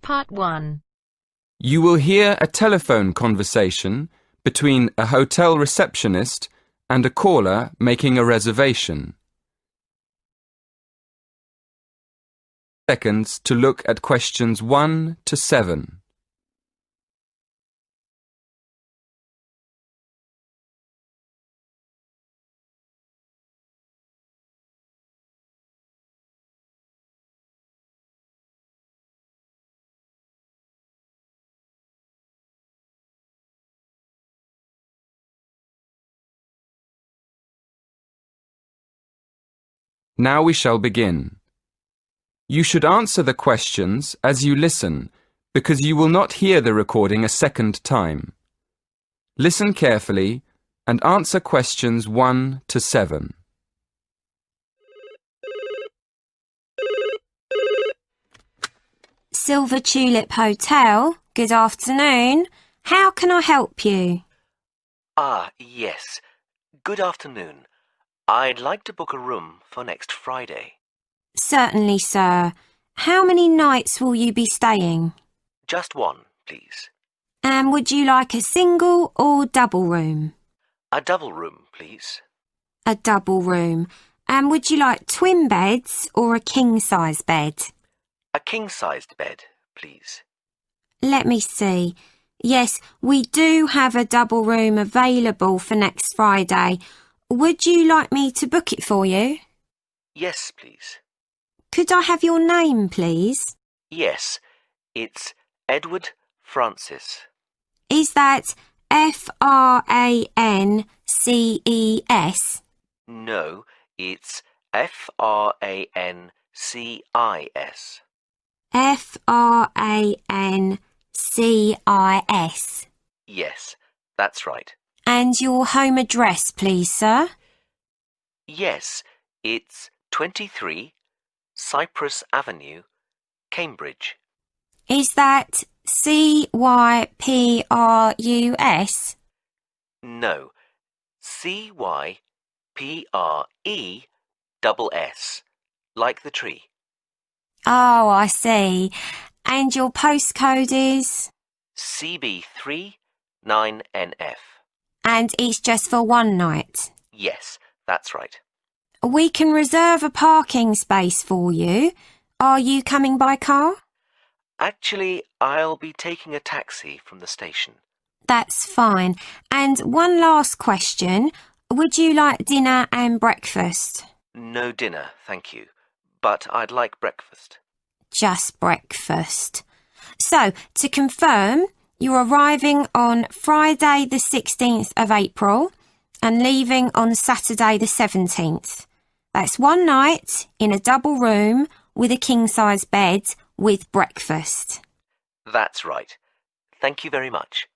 Part 1. You will hear a telephone conversation between a hotel receptionist and a caller making a reservation. Seconds to look at questions 1 to 7. Now we shall begin. You should answer the questions as you listen, because you will not hear the recording a second time. Listen carefully and answer questions 1 to 7. Silver Tulip Hotel, good afternoon. How can I help you? Yes. Good afternoon. I'd like to book a room for next Friday. Certainly, sir. How many nights will you be staying? Just one, please. And would you like a single or double room? A double room, please. A double room. And would you like twin beds or a king-size bed? A king-sized bed, please. Let me see. Yes, we do have a double room available for next Friday. Would you like me to book it for you? Yes, please. Could I have your name, please? Yes, it's Edward Francis. Is that Frances? No, it's Francis. Francis. Yes, that's right. And your home address, please, sir? Yes, it's 23 Cypress Avenue, Cambridge. Is that Cyprus? No, Cypress, like the tree. Oh, I see. And your postcode is? CB3 9NF. And it's just for one night? Yes, that's right. We can reserve a parking space for you. Are you coming by car? Actually, I'll be taking a taxi from the station. That's fine. And one last question. Would you like dinner and breakfast? No dinner, thank you. But I'd like breakfast. Just breakfast. So, to confirm, you're arriving on Friday the 16th of April and leaving on Saturday the 17th. That's one night in a double room with a king-size bed with breakfast. That's right. Thank you very much.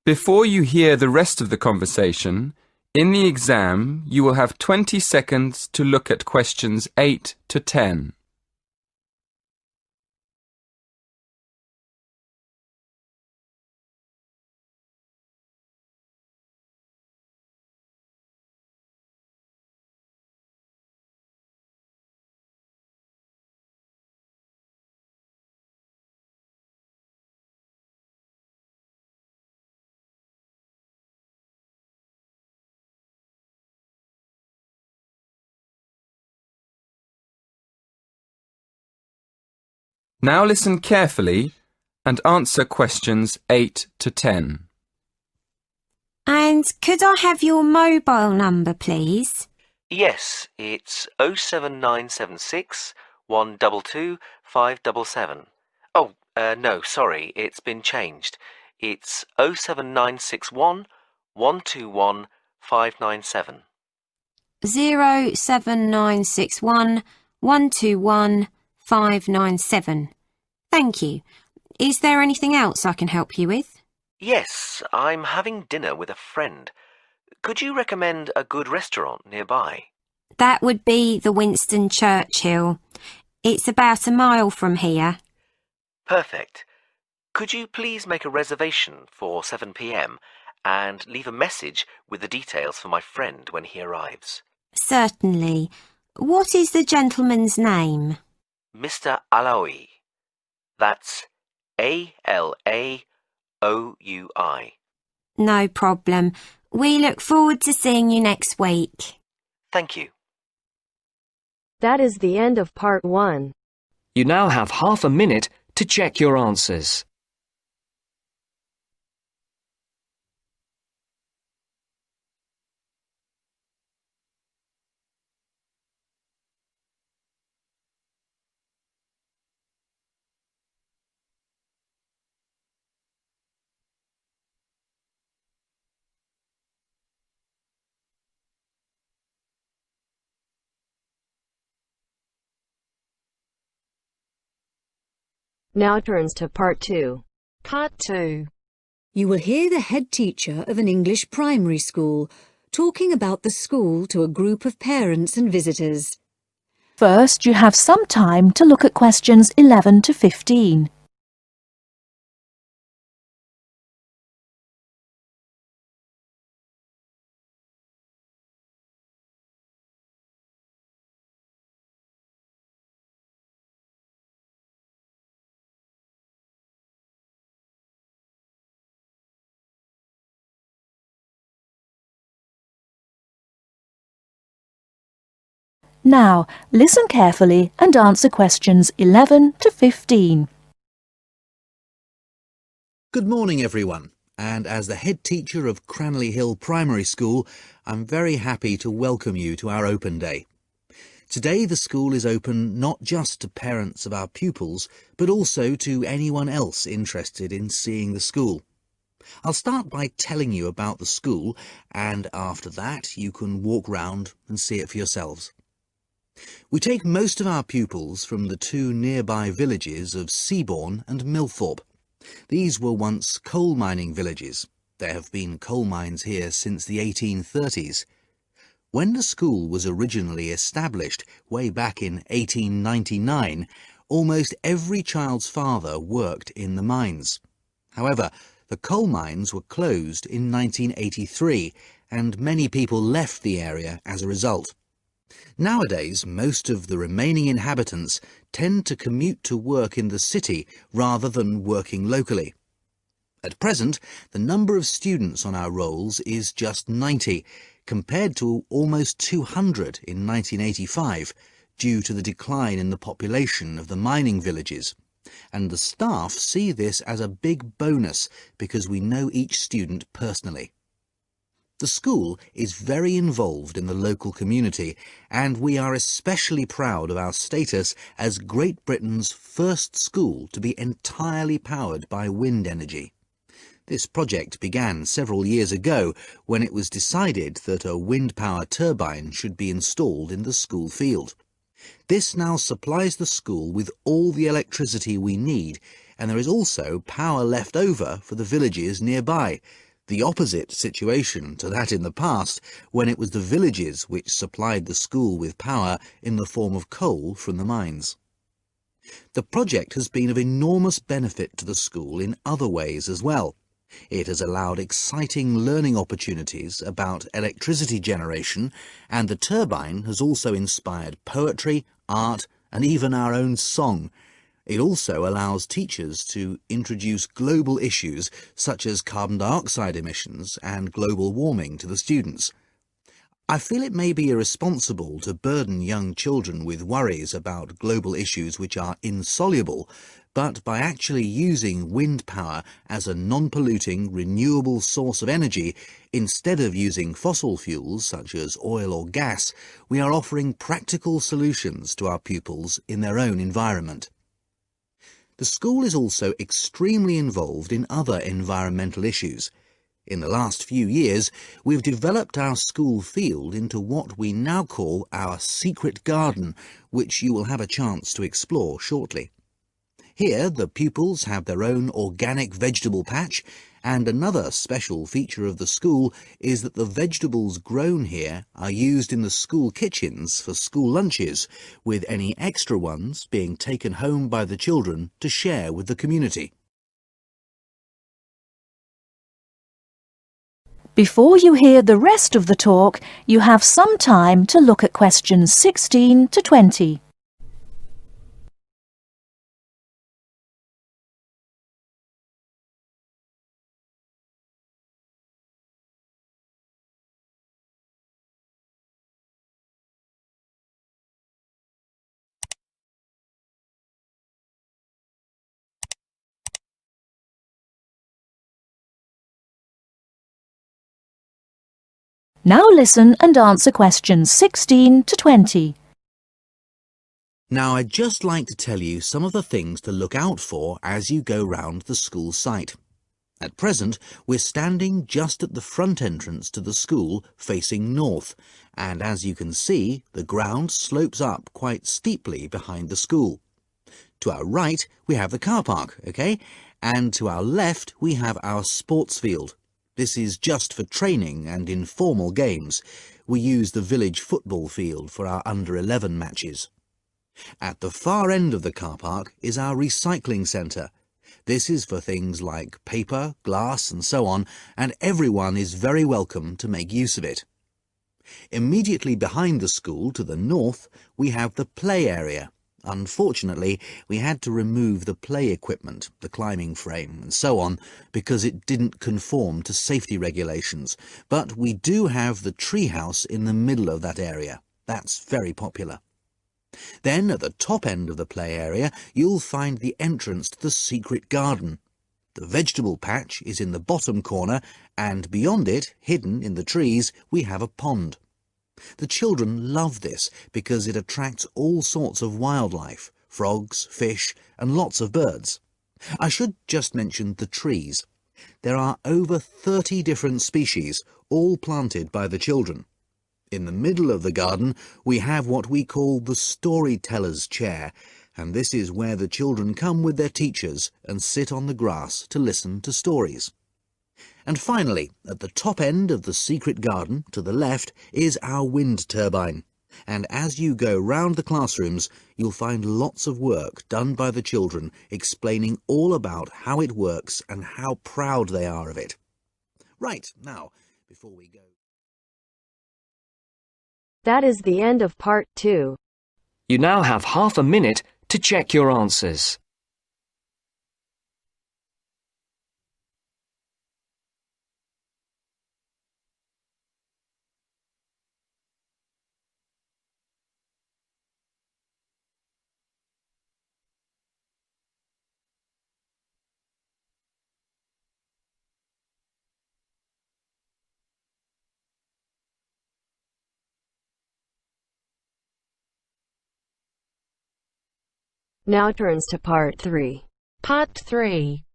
Before you hear the rest of the conversation, in the exam you will have 20 seconds to look at questions 8 to 10. Now listen carefully and answer questions 8 to 10. And could I have your mobile number, please? Yes, it's 07976 122 577. Oh, no, sorry, it's been changed. It's 07961 121 597. 07961 121 597. Thank you. Is there anything else I can help you with? Yes, I'm having dinner with a friend. Could you recommend a good restaurant nearby? That would be the Winston Churchill. It's about a mile from here. Perfect. Could you please make a reservation for 7 p.m. and leave a message with the details for my friend when he arrives? Certainly. What is the gentleman's name? Mr. Alaoui. That's ALAOUI. No problem. We look forward to seeing you next week. Thank you. That is the end of part 1. You now have half a minute to check your answers. Now turns to part 2. Part 2. You will hear the head teacher of an English primary school talking about the school to a group of parents and visitors. First, you have some time to look at questions 11 to 15. Now, listen carefully and answer questions 11 to 15. Good morning, everyone. And as the head teacher of Cranley Hill Primary School, I'm very happy to welcome you to our open day. Today, the school is open not just to parents of our pupils, but also to anyone else interested in seeing the school. I'll start by telling you about the school, and after that, you can walk round and see it for yourselves. We take most of our pupils from the two nearby villages of Seabourne and Millthorpe. These were once coal mining villages. There have been coal mines here since the 1830s. When the school was originally established, way back in 1899, almost every child's father worked in the mines. However, the coal mines were closed in 1983, and many people left the area as a result. Nowadays, most of the remaining inhabitants tend to commute to work in the city rather than working locally. At present, the number of students on our rolls is just 90, compared to almost 200 in 1985, due to the decline in the population of the mining villages. And the staff see this as a big bonus because we know each student personally. The school is very involved in the local community, and we are especially proud of our status as Great Britain's first school to be entirely powered by wind energy. This project began several years ago when it was decided that a wind power turbine should be installed in the school field. This now supplies the school with all the electricity we need, and there is also power left over for the villages nearby. The opposite situation to that in the past, when it was the villages which supplied the school with power in the form of coal from the mines. The project has been of enormous benefit to the school in other ways as well. It has allowed exciting learning opportunities about electricity generation, and the turbine has also inspired poetry, art, and even our own song. It also allows teachers to introduce global issues such as carbon dioxide emissions and global warming to the students. I feel it may be irresponsible to burden young children with worries about global issues which are insoluble, but by actually using wind power as a non-polluting, renewable source of energy, instead of using fossil fuels such as oil or gas, we are offering practical solutions to our pupils in their own environment. The school is also extremely involved in other environmental issues. In the last few years, we've developed our school field into what we now call our secret garden, which you will have a chance to explore shortly. Here, the pupils have their own organic vegetable patch, and another special feature of the school is that the vegetables grown here are used in the school kitchens for school lunches, with any extra ones being taken home by the children to share with the community. Before you hear the rest of the talk, you have some time to look at questions 16 to 20. Now listen and answer questions 16 to 20. Now, I'd just like to tell you some of the things to look out for as you go round the school site. At present, we're standing just at the front entrance to the school facing north, and as you can see, the ground slopes up quite steeply behind the school. To our right, we have the car park, OK? And to our left, we have our sports field. This is just for training and informal games. We use the village football field for our under-11 matches. At the far end of the car park is our recycling centre. This is for things like paper, glass and so on, and everyone is very welcome to make use of it. Immediately behind the school to the north, we have the play area. Unfortunately, we had to remove the play equipment, the climbing frame and so on, because it didn't conform to safety regulations. But we do have the treehouse in the middle of that area. That's very popular. Then, at the top end of the play area, you'll find the entrance to the secret garden. The vegetable patch is in the bottom corner, and beyond it, hidden in the trees, we have a pond. The children love this because it attracts all sorts of wildlife, frogs, fish, and lots of birds. I should just mention the trees. There are over 30 different species, all planted by the children. In the middle of the garden, we have what we call the storyteller's chair, and this is where the children come with their teachers and sit on the grass to listen to stories. And finally, at the top end of the secret garden, to the left, is our wind turbine. And as you go round the classrooms, you'll find lots of work done by the children explaining all about how it works and how proud they are of it. Right, now, before we go... That is the end of part 2. You now have half a minute to check your answers. Now turns to part 3. Part 3.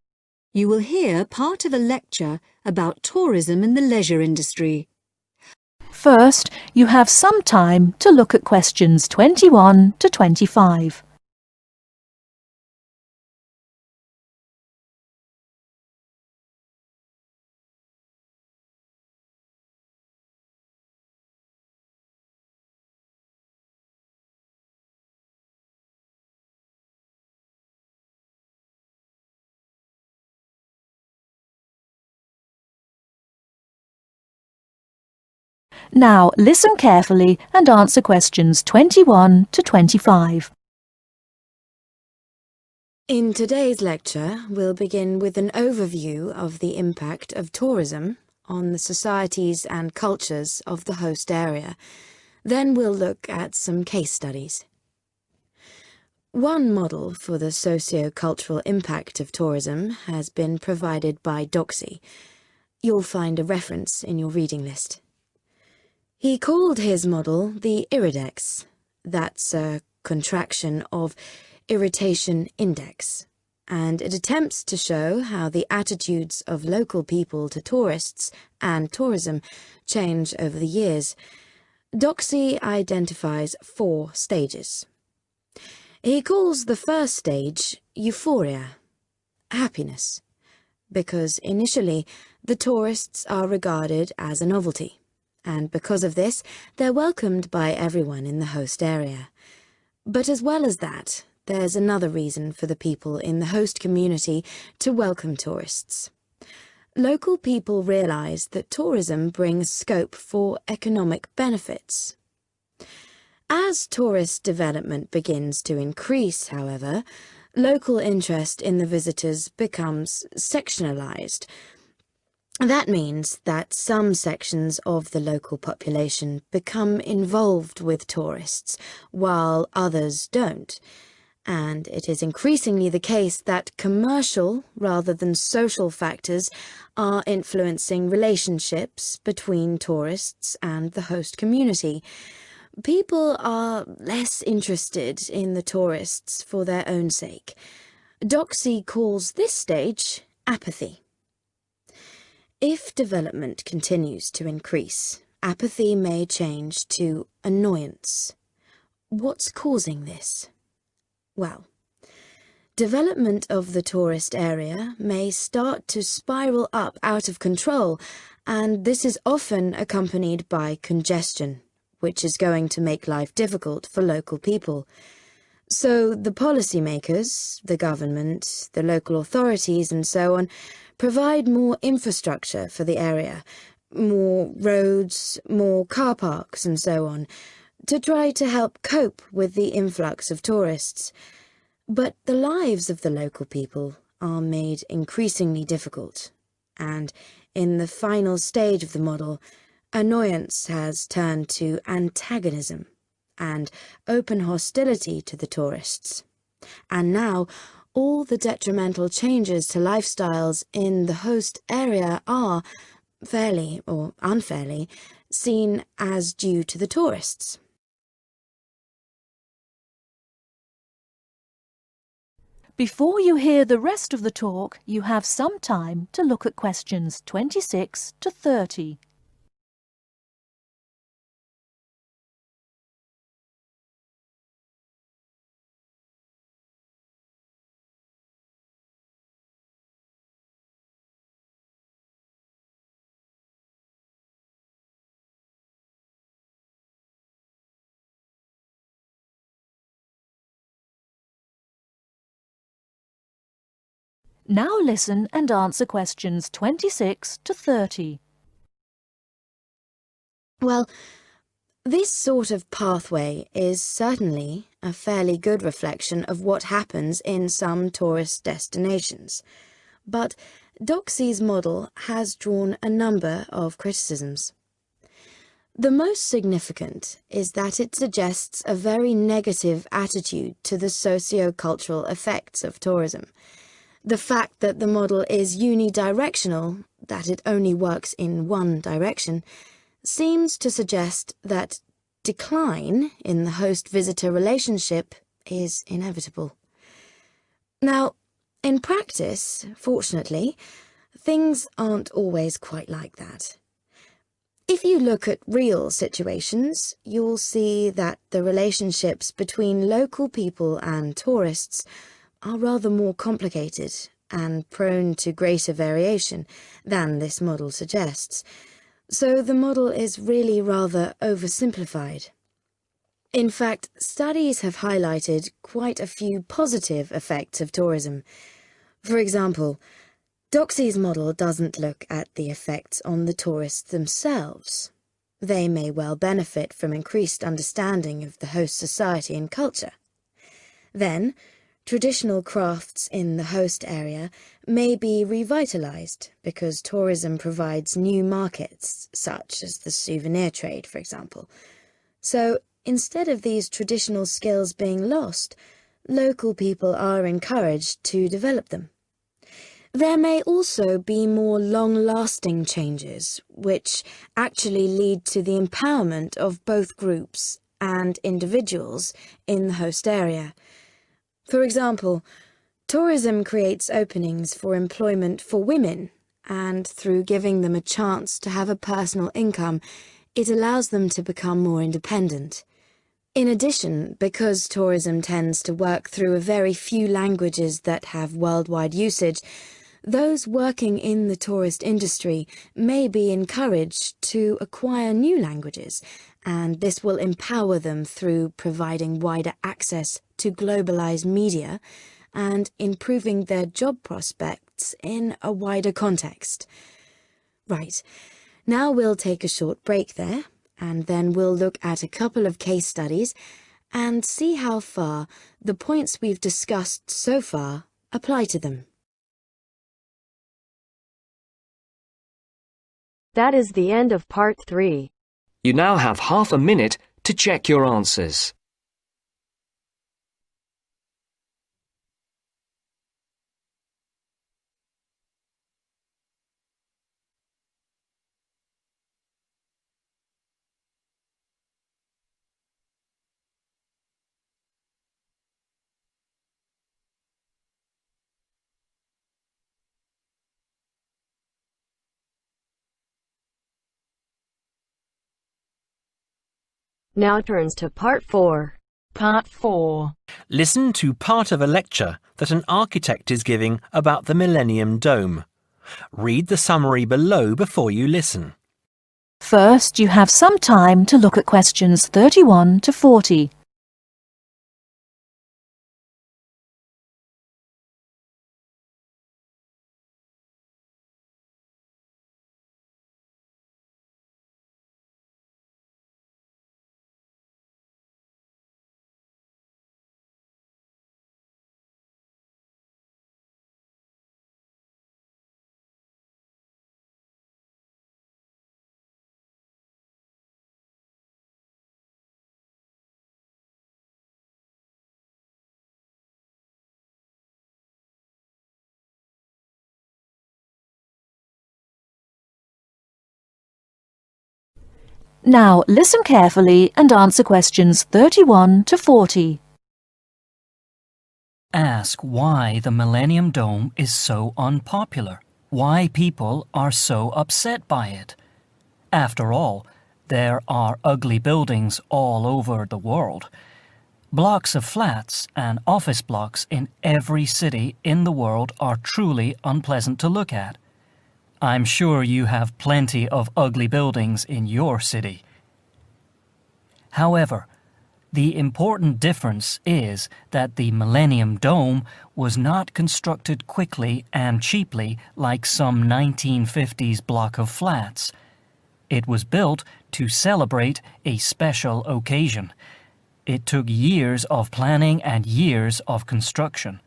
You will hear part of a lecture about tourism in the leisure industry. First, you have some time to look at questions 21 to 25. Now listen carefully and answer questions 21 to 25. In today's lecture, we'll begin with an overview of the impact of tourism on the societies and cultures of the host area. Then we'll look at some case studies. One model for the socio-cultural impact of tourism has been provided by Doxy. You'll find a reference in your reading list. He called his model the Iridex. That's a contraction of Irritation Index, and it attempts to show how the attitudes of local people to tourists and tourism change over the years. Doxy identifies 4 stages. He calls the first stage euphoria, happiness, because initially the tourists are regarded as a novelty, and because of this they're welcomed by everyone in the host area. But as well as that, there's another reason for the people in the host community to welcome tourists. Local people realise that tourism brings scope for economic benefits. As tourist development begins to increase, however, local interest in the visitors becomes sectionalised. That means that some sections of the local population become involved with tourists, while others don't. and it is increasingly the case that commercial rather than social factors are influencing relationships between tourists and the host community. People are less interested in the tourists for their own sake. Doxy calls this stage apathy. If development continues to increase, apathy may change to annoyance. What's causing this? Well, development of the tourist area may start to spiral up out of control, and this is often accompanied by congestion, which is going to make life difficult for local people. So the policymakers, the government, the local authorities and so on provide more infrastructure for the area, more roads, more car parks and so on, to try to help cope with the influx of tourists. But the lives of the local people are made increasingly difficult, and in the final stage of the model, annoyance has turned to antagonism and open hostility to the tourists. And now, all the detrimental changes to lifestyles in the host area are, fairly or unfairly, seen as due to the tourists. Before you hear the rest of the talk, you have some time to look at questions 26 to 30. Now listen and answer questions 26 to 30. Well, this sort of pathway is certainly a fairly good reflection of what happens in some tourist destinations. But Doxy's model has drawn a number of criticisms. The most significant is that it suggests a very negative attitude to the socio-cultural effects of tourism. The fact that the model is unidirectional, that it only works in one direction, seems to suggest that decline in the host-visitor relationship is inevitable. Now, in practice, fortunately, things aren't always quite like that. If you look at real situations, you'll see that the relationships between local people and tourists are rather more complicated and prone to greater variation than this model suggests. So the model is really rather oversimplified. In fact, studies have highlighted quite a few positive effects of tourism. For example, Doxy's model doesn't look at the effects on the tourists themselves. They may well benefit from increased understanding of the host society and culture. Then, traditional crafts in the host area may be revitalized because tourism provides new markets, such as the souvenir trade, for example. So, instead of these traditional skills being lost, local people are encouraged to develop them. There may also be more long-lasting changes, which actually lead to the empowerment of both groups and individuals in the host area. For example, tourism creates openings for employment for women, and through giving them a chance to have a personal income, it allows them to become more independent. In addition, because tourism tends to work through a very few languages that have worldwide usage, those working in the tourist industry may be encouraged to acquire new languages, and this will empower them through providing wider access to globalized media and improving their job prospects in a wider context. Right, now we'll take a short break there, and then we'll look at a couple of case studies and see how far the points we've discussed so far apply to them. That is the end of part 3. You now have half a minute to check your answers. Now turns to Part 4. Part 4. Listen to part of a lecture that an architect is giving about the Millennium Dome. Read the summary below before you listen. First, you have some time to look at questions 31 to 40. Now listen carefully and answer questions 31 to 40. Ask why the Millennium Dome is so unpopular. Why people are so upset by it. After all, there are ugly buildings all over the world. Blocks of flats and office blocks in every city in the world are truly unpleasant to look at. I'm sure you have plenty of ugly buildings in your city. However, the important difference is that the Millennium Dome was not constructed quickly and cheaply like some 1950s block of flats. It was built to celebrate a special occasion. It took years of planning and years of construction.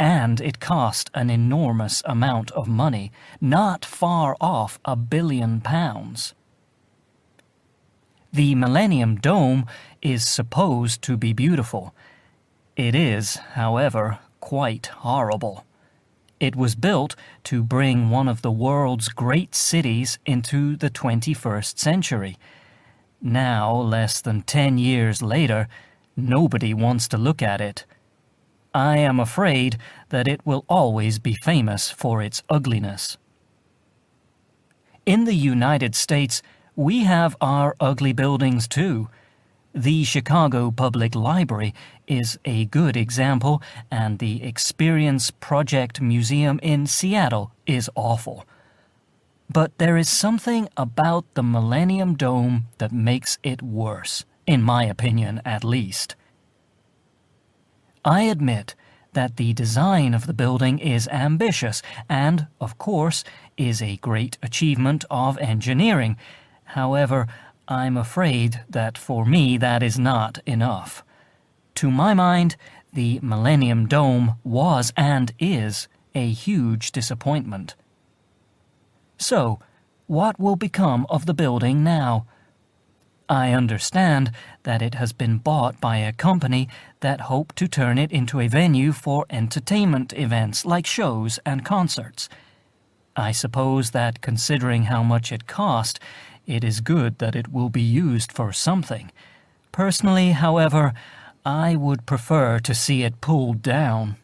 And it cost an enormous amount of money, not far off £1 billion. The Millennium Dome is supposed to be beautiful. It is, however, quite horrible. It was built to bring one of the world's great cities into the 21st century. Now, less than 10 years later, nobody wants to look at it. I am afraid that it will always be famous for its ugliness. In the United States, we have our ugly buildings too. The Chicago Public Library is a good example, and the Experience Project Museum in Seattle is awful. But there is something about the Millennium Dome that makes it worse, in my opinion at least. I admit that the design of the building is ambitious and, of course, is a great achievement of engineering. However, I'm afraid that for me that is not enough. To my mind, the Millennium Dome was and is a huge disappointment. So, what will become of the building now? I understand that it has been bought by a company that hoped to turn it into a venue for entertainment events like shows and concerts. I suppose that considering how much it cost, it is good that it will be used for something. Personally, however, I would prefer to see it pulled down.